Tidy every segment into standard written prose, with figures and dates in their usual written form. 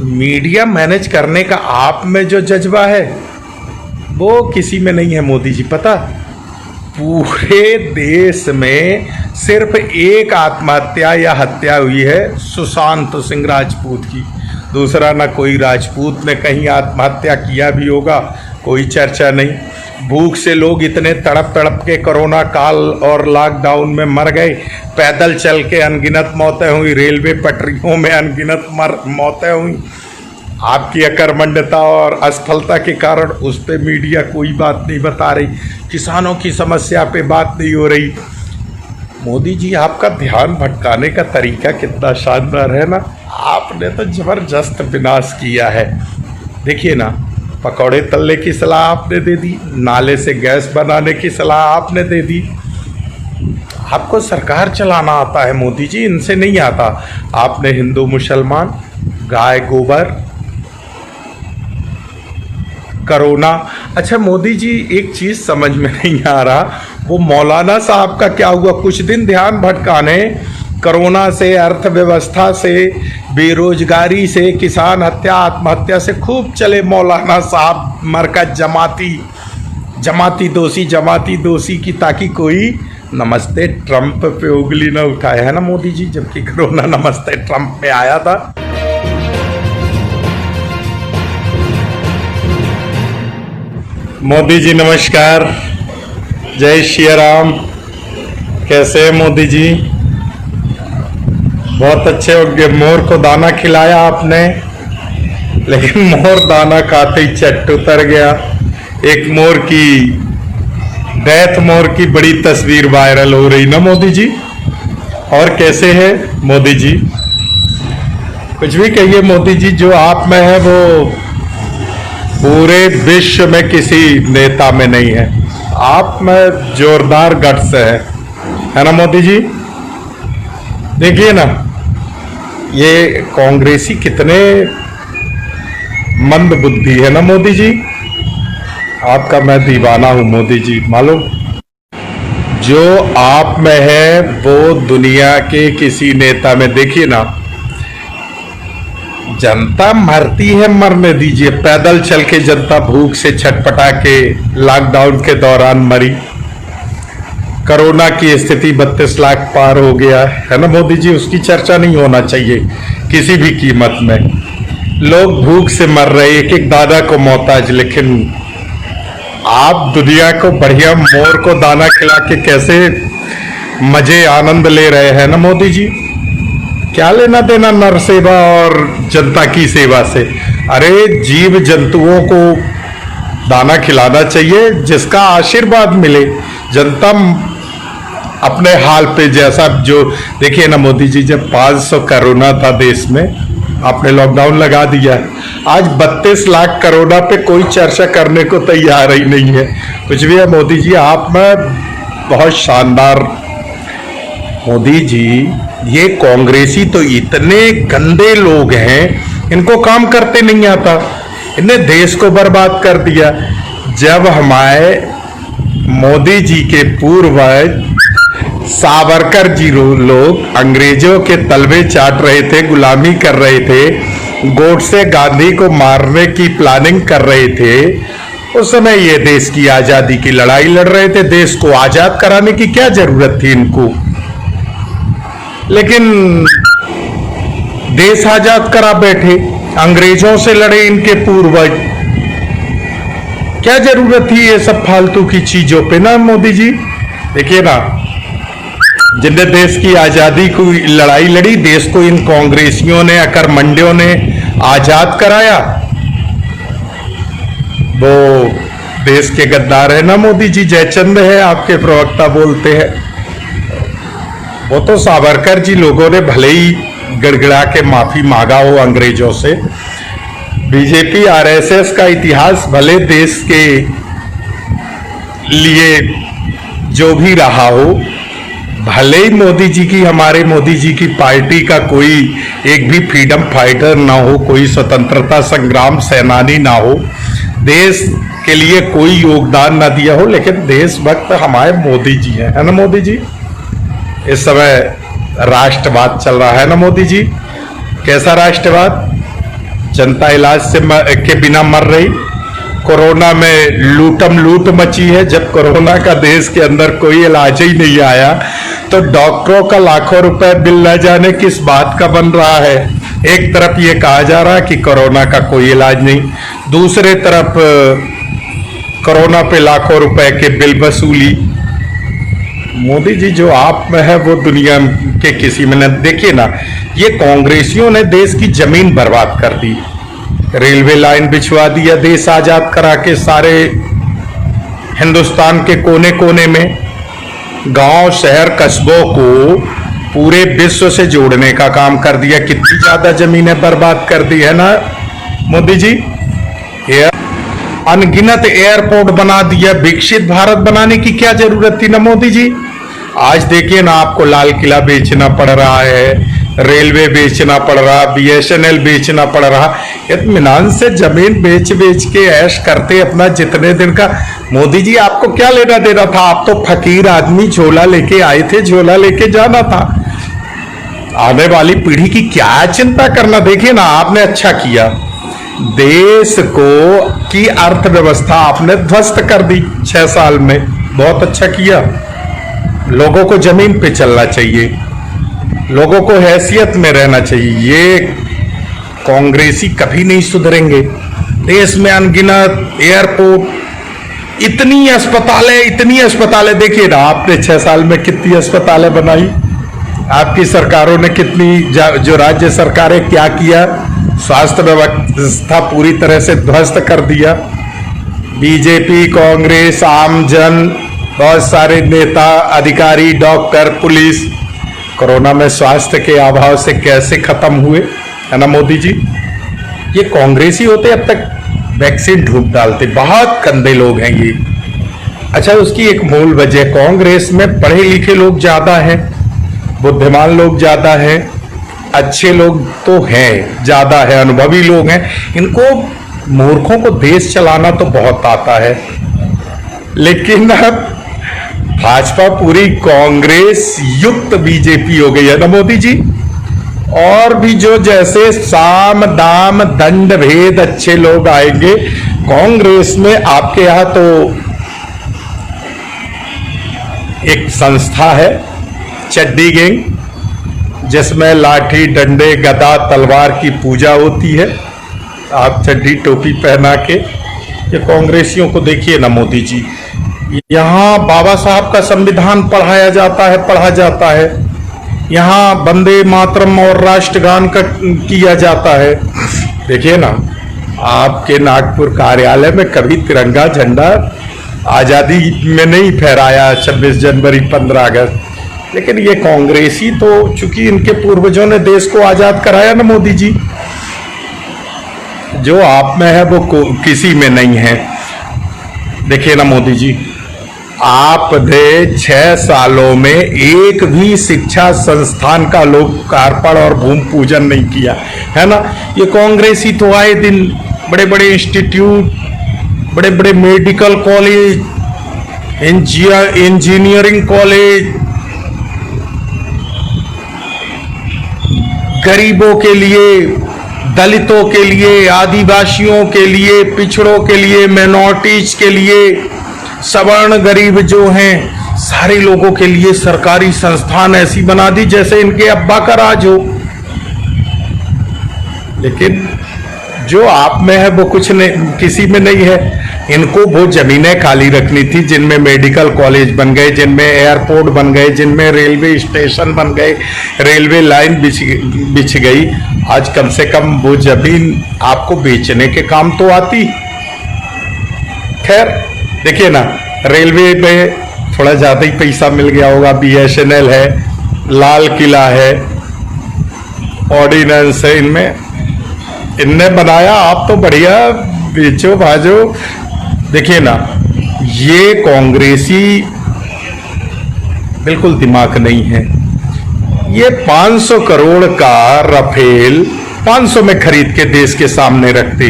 Media manage करने का आप में जो जज्बा है वो किसी में नहीं है मोदी जी। पता, पूरे देश में सिर्फ एक आत्महत्या या हत्या हुई है सुशांत सिंह राजपूत की। दूसरा ना कोई राजपूत ने कहीं आत्महत्या किया भी होगा, कोई चर्चा नहीं। भूख से लोग इतने तड़प तड़प के कोरोना काल और लॉकडाउन में मर गए। पैदल चल के अनगिनत मौतें हुई, रेलवे पटरियों में अनगिनत मौतें हुई। आपकी अकर्मण्यता और असफलता के कारण उस पर मीडिया कोई बात नहीं बता रही, किसानों की समस्या पे बात नहीं हो रही। मोदी जी, आपका ध्यान भटकाने का तरीका कितना शानदार है ना। आपने तो जबरदस्त विनाश किया है। देखिए ना, पकौड़े तलने की सलाह आपने दे दी, नाले से गैस बनाने की सलाह आपने दे दी। आपको सरकार चलाना आता है मोदी जी, इनसे नहीं आता। आपने हिंदू मुसलमान, गाय गोबर, कोरोना। अच्छा मोदी जी, एक चीज समझ में नहीं आ रहा, वो मौलाना साहब का क्या हुआ? कुछ दिन ध्यान भटकाने कोरोना से, अर्थव्यवस्था से, बेरोजगारी से, किसान हत्या आत्महत्या से खूब चले मौलाना साहब मरकज जमाती दोषी की, ताकि कोई नमस्ते ट्रंप पे उंगली न उठाए, है ना मोदी जी, जबकि कोरोना नमस्ते ट्रंप में आया था। मोदी जी नमस्कार, जय श्री राम। कैसे है मोदी जी? बहुत अच्छे हो गए। मोर को दाना खिलाया आपने, लेकिन मोर दाना खाते ही चट उतर गया। एक मोर की डेथ, मोर की बड़ी तस्वीर वायरल हो रही ना मोदी जी। और कैसे है मोदी जी? कुछ भी कहिए मोदी जी, जो आप में है वो पूरे विश्व में किसी नेता में नहीं है। आप में जोरदार गट्स है ना मोदी जी। देखिए ना, ये कांग्रेसी कितने मंद बुद्धि है ना मोदी जी। आपका मैं दीवाना हूं मोदी जी, मालूम। जो आप में है वो दुनिया के किसी नेता में, देखिए ना, जनता मरती है, मरने दीजिए। पैदल चल के जनता भूख से छटपटा के लॉकडाउन के दौरान मरी। कोरोना की स्थिति 32 लाख पार हो गया है ना मोदी जी, उसकी चर्चा नहीं होना चाहिए किसी भी कीमत में। लोग भूख से मर रहे, एक एक दादा को मोहताज, लेकिन आप दुनिया को बढ़िया मोर को दाना खिला के कैसे मजे आनंद ले रहे हैं ना मोदी जी। क्या लेना देना नर सेवा और जनता की सेवा से? अरे जीव जंतुओं को दाना खिलाना चाहिए, जिसका आशीर्वाद मिले। जनता अपने हाल पे, जैसा जो देखिए ना मोदी जी, जब 500 कोरोना था देश में, आपने लॉकडाउन लगा दिया। आज 32 लाख कोरोना पे कोई चर्चा करने को तैयार ही नहीं है। कुछ भी है मोदी जी, आप में बहुत शानदार। मोदी जी, ये कांग्रेसी तो इतने गंदे लोग हैं, इनको काम करते नहीं आता। इन्हें देश को बर्बाद कर दिया। जब हमारे मोदी जी के पूर्वज सावरकर जी लोग अंग्रेजों के तलवे चाट रहे थे, गुलामी कर रहे थे, गोडसे गांधी को मारने की प्लानिंग कर रहे थे, उस समय ये देश की आजादी की लड़ाई लड़ रहे थे। देश को आजाद कराने की क्या जरूरत थी इनको? लेकिन देश आजाद करा बैठे, अंग्रेजों से लड़े इनके पूर्वज। क्या जरूरत थी ये सब फालतू की चीजों पे ना मोदी जी। देखिए ना, जिनने देश की आजादी की लड़ाई लड़ी, देश को इन कांग्रेसियों ने, अकर्मण्यों ने आजाद कराया, वो देश के गद्दार है ना मोदी जी। जयचंद है आपके प्रवक्ता, बोलते हैं। वो तो सावरकर जी लोगों ने भले ही गड़गड़ा के माफी मांगा हो अंग्रेजों से। बीजेपी आरएसएस का इतिहास भले देश के लिए जो भी रहा हो, भले ही मोदी जी की, हमारे मोदी जी की पार्टी का कोई एक भी फ्रीडम फाइटर ना हो, कोई स्वतंत्रता संग्राम सेनानी ना हो, देश के लिए कोई योगदान ना दिया हो, लेकिन देशभक्त हमारे मोदी जी हैं, है ना मोदी जी। इस समय राष्ट्रवाद चल रहा है ना मोदी जी। कैसा राष्ट्रवाद? जनता इलाज से के बिना मर रही। कोरोना में लूटम लूट मची है। जब कोरोना का देश के अंदर कोई इलाज ही नहीं आया तो डॉक्टरों का लाखों रुपए बिल न जाने किस बात का बन रहा है। एक तरफ ये कहा जा रहा है कि कोरोना का कोई इलाज नहीं, दूसरे तरफ कोरोना पे लाखों रुपए के बिल वसूली। मोदी जी जो आप में है वो दुनिया के किसी में न। देखिए ना, ये कांग्रेसियों ने देश की जमीन बर्बाद कर दी, रेलवे लाइन बिछवा दिया देश आजाद करा के, सारे हिंदुस्तान के कोने कोने में गांव शहर कस्बों को पूरे विश्व से जोड़ने का काम कर दिया। कितनी ज्यादा जमीनें बर्बाद कर दी है ना मोदी जी। अनगिनत एयरपोर्ट बना दिया। विकसित भारत बनाने की क्या जरूरत थी ना मोदी जी। आज देखिए ना, आपको लाल किला बेचना पड़ रहा है, रेलवे बेचना पड़ रहा, BSNL बेचना पड़ रहा। इत्मीनान से जमीन बेच बेच के ऐश करते अपना जितने दिन का। मोदी जी आपको क्या लेना देना था? आप तो फकीर आदमी, झोला लेके आए थे, झोला लेके जाना था। आने वाली पीढ़ी की क्या चिंता करना। देखिए ना, आपने अच्छा किया, देश को की अर्थव्यवस्था आपने ध्वस्त कर दी 6 साल में। बहुत अच्छा किया। लोगों को जमीन पे चलना चाहिए, लोगों को हैसियत में रहना चाहिए। ये कांग्रेसी कभी नहीं सुधरेंगे। देश में अनगिनत एयरपोर्ट, इतनी अस्पतालें देखिए ना, आपने 6 साल में कितनी अस्पतालें बनाई। आपकी सरकारों ने कितनी, जो राज्य सरकारें क्या किया, स्वास्थ्य व्यवस्था पूरी तरह से ध्वस्त कर दिया। बीजेपी, कांग्रेस, आमजन, बहुत सारे नेता, अधिकारी, डॉक्टर, पुलिस कोरोना में स्वास्थ्य के अभाव से कैसे खत्म हुए है ना मोदी जी। ये कांग्रेसी होते अब तक वैक्सीन ढूंढ डालते। बहुत गंदे लोग हैं ये। अच्छा, उसकी एक मूल वजह, कांग्रेस में पढ़े लिखे लोग ज्यादा हैं, बुद्धिमान लोग ज्यादा हैं, अच्छे लोग तो हैं, ज्यादा है, अनुभवी लोग हैं। इनको मूर्खों को देश चलाना तो बहुत आता है। लेकिन अब भाजपा पूरी कांग्रेस युक्त बीजेपी हो गई है ना मोदी जी। और भी जो जैसे साम दाम दंड भेद अच्छे लोग आएंगे कांग्रेस में। आपके यहां तो एक संस्था है चड्डी गैंग, जिसमें लाठी डंडे गदा तलवार की पूजा होती है। आप चड्डी टोपी पहना के, ये कांग्रेसियों को देखिए ना मोदी जी। यहाँ बाबा साहब का संविधान पढ़ा जाता है। यहाँ वंदे मातरम और राष्ट्रगान किया जाता है। देखिए ना, आपके नागपुर कार्यालय में कभी तिरंगा झंडा आजादी में नहीं फहराया, 26 जनवरी 15 अगस्त। लेकिन ये कांग्रेसी तो, चूंकि इनके पूर्वजों ने देश को आजाद कराया ना मोदी जी, जो आप में है वो किसी में नहीं है। देखिए ना मोदी जी, आपने 6 सालों में एक भी शिक्षा संस्थान का लोकार्पण और भूमि पूजन नहीं किया है ना। ये कांग्रेसी तो आए दिन बड़े बड़े इंस्टीट्यूट, बड़े बड़े मेडिकल कॉलेज, इंजीनियरिंग कॉलेज, गरीबों के लिए, दलितों के लिए, आदिवासियों के लिए, पिछड़ों के लिए, माइनॉरिटीज के लिए, सवर्ण गरीब जो हैं, सारे लोगों के लिए सरकारी संस्थान ऐसी बना दी जैसे इनके अब्बा का राज हो। लेकिन जो आप में है वो कुछ नहीं, किसी में नहीं है। इनको वो जमीनें खाली रखनी थी जिनमें मेडिकल कॉलेज बन गए, जिनमें एयरपोर्ट बन गए, जिनमें रेलवे स्टेशन बन गए, रेलवे लाइन बिछ गई। आज कम से कम वो जमीन आपको बेचने के काम तो आती। खैर देखिए ना, रेलवे में थोड़ा ज्यादा ही पैसा मिल गया होगा। BSNL है, लाल किला है, ऑर्डिनेंस है, इनने बनाया। आप तो बढ़िया बेचो भाजो। देखिए ना, ये कांग्रेसी बिल्कुल दिमाग नहीं है। ये 500 करोड़ का राफेल 500 में खरीद के देश के सामने रखते।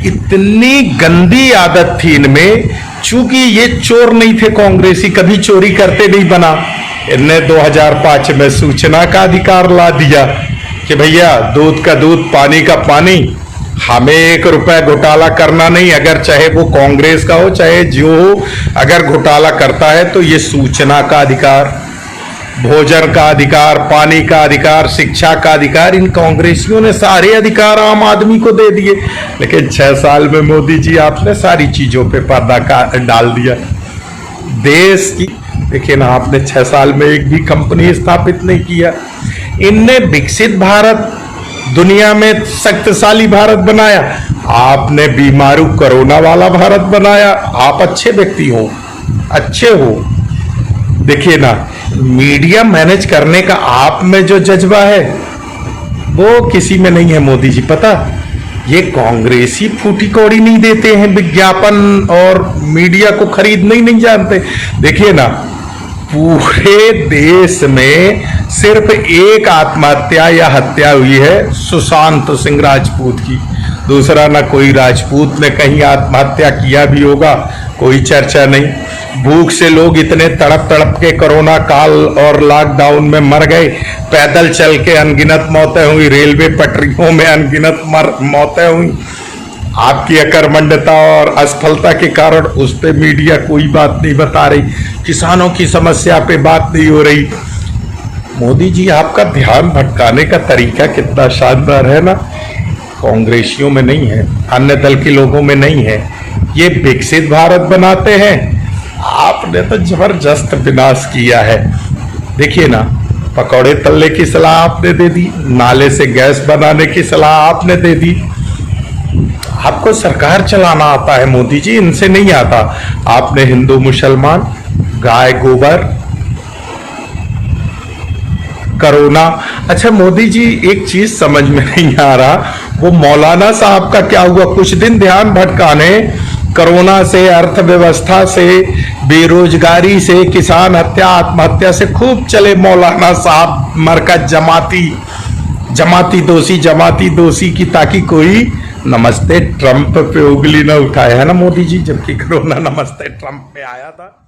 इतनी गंदी आदत थी इनमें। चूंकि ये चोर नहीं थे कांग्रेसी, कभी चोरी करते नहीं बना। इनने 2005 में सूचना का अधिकार ला दिया कि भैया दूध का दूध पानी का पानी, हमें 1 रुपया घोटाला करना नहीं, अगर चाहे वो कांग्रेस का हो चाहे जो हो, अगर घोटाला करता है तो ये सूचना का अधिकार, भोजन का अधिकार, पानी का अधिकार, शिक्षा का अधिकार, इन कांग्रेसियों ने सारे अधिकार आम आदमी को दे दिए। लेकिन 6 साल में मोदी जी आपने सारी चीजों पे पर्दा डाल दिया। देश की देखिए ना, आपने 6 साल में एक भी कंपनी स्थापित नहीं किया। इनने विकसित भारत, दुनिया में शक्तिशाली भारत बनाया, आपने बीमारू कोरोना वाला भारत बनाया। आप अच्छे व्यक्ति हो, अच्छे हो। देखिए ना, मीडिया मैनेज करने का आप में जो जज्बा है वो किसी में नहीं है मोदी जी। पता, ये कांग्रेसी फूटी कौड़ी नहीं देते हैं, विज्ञापन और मीडिया को खरीदना ही नहीं जानते। देखिए ना, पूरे देश में सिर्फ एक आत्महत्या या हत्या हुई है सुशांत सिंह राजपूत की, दूसरा ना कोई राजपूत ने कहीं आत्महत्या किया भी होगा, कोई चर्चा नहीं। भूख से लोग इतने तड़प तड़प के कोरोना काल और लॉकडाउन में मर गए, पैदल चल के अनगिनत मौतें हुई, रेलवे पटरियों में अनगिनत मौतें हुई। आपकी अकर्मण्यता और असफलता के कारण उस पे मीडिया कोई बात नहीं बता रही, किसानों की समस्या पे बात नहीं हो रही। मोदी जी, आपका ध्यान भटकाने का तरीका कितना शानदार है ना, कांग्रेसियों में नहीं है, अन्य दल के लोगों में नहीं है। ये विकसित भारत बनाते हैं, आपने तो जबरदस्त विनाश किया है। देखिए ना, पकौड़े तलने की सलाह आपने दे दी, नाले से गैस बनाने की सलाह आपने दे दी। आपको सरकार चलाना आता है मोदी जी, इनसे नहीं आता। आपने हिंदू मुसलमान, गाय गोबर, कोरोना। अच्छा मोदी जी, एक चीज समझ में नहीं आ रहा, वो मौलाना साहब का क्या हुआ? कुछ दिन ध्यान भटकाने, कोरोना से, अर्थव्यवस्था से, बेरोजगारी से, किसान हत्या आत्महत्या से खूब चले मौलाना साहब मरकज जमाती दोषी की, ताकि कोई नमस्ते ट्रंप पे उंगली न उठाए, है ना मोदी जी, जबकि कोरोना नमस्ते ट्रंप पे आया था।